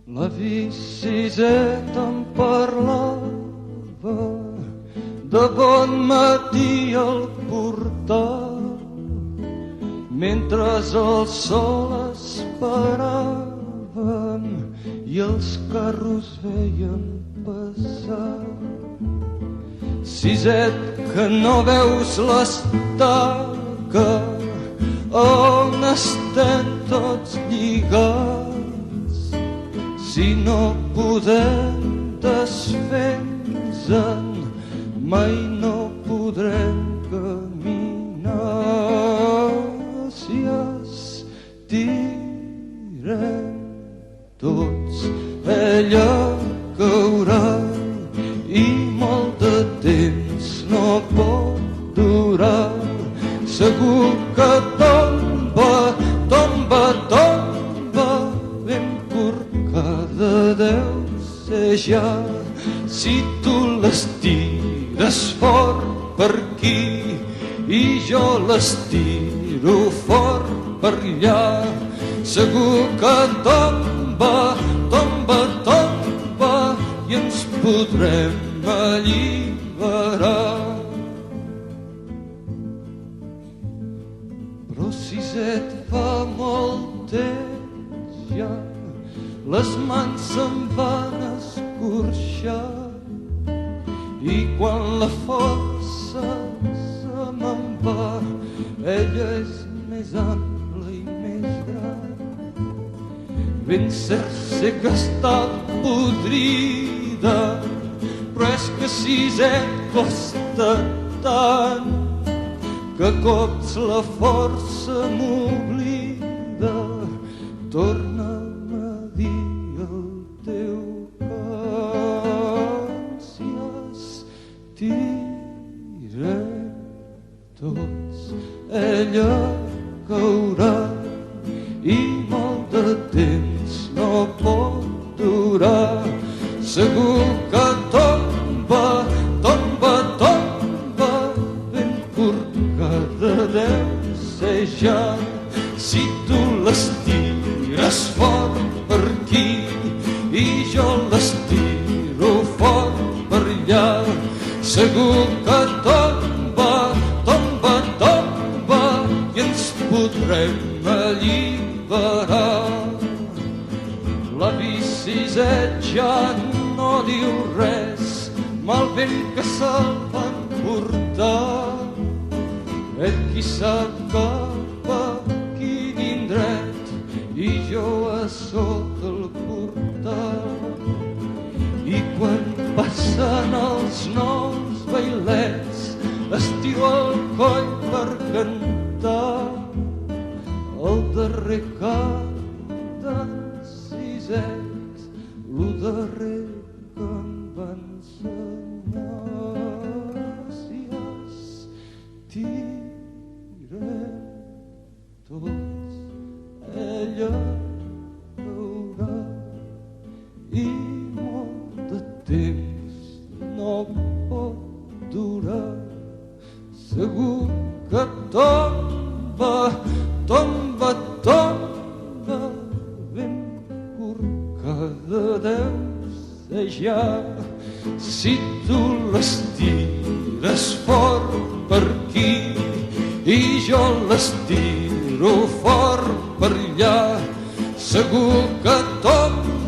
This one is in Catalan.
La biciseta em parlava de bon matí al portal, mentre el sol esperàvem i els carros veiem passar. Siset, que no veus l'estaca on estem tots lligats, si no podem desfer-nos-en mai no podrem caminar. Si estirem tots ella caurà i molt de temps no pot durar. Segur que tomba, tomba, tomba, ben corcada deu ser ja. Si tu l'estires fort per aquí i jo l'estiro fort per allà, segur que tomba, tomba, tomba i ens podrem alliberar. Però Siset, fa molt temps ja les mans se'm van escorxar i quan la força se me'n va, ella és més ampla i més gran. Ben cert sé que està podrida, però és que Siset costa tant que cops la força m'oblida. Torna'm a dir el teu cant. Si estirem tots ella caurà i molt de temps no pot durar. Segur que tomba, tomba, tomba, ben corcada deu ser ja. Si tu l'estires fort per aquí i jo l'estiro fort per allà, segur que tomba, tomba, tomba i ens podrem alliberar. La Siset ja no diu res, mal vent que se'l van portar. Ell qui sap cap a quin indret i jo a sota el portal. I quan passen els nous bailets estiro el coll per cantar el darrer cant d'en Siset, lo darrer que em va ensenyar. Si estirem tots ella caurà i molt de temps no pot durar. Segur que tomba, tomba, tomba, ben corcada deu ser ja. Si tu l'estires fort per aquí i jo l'estiro fort per allà, segur que tomba,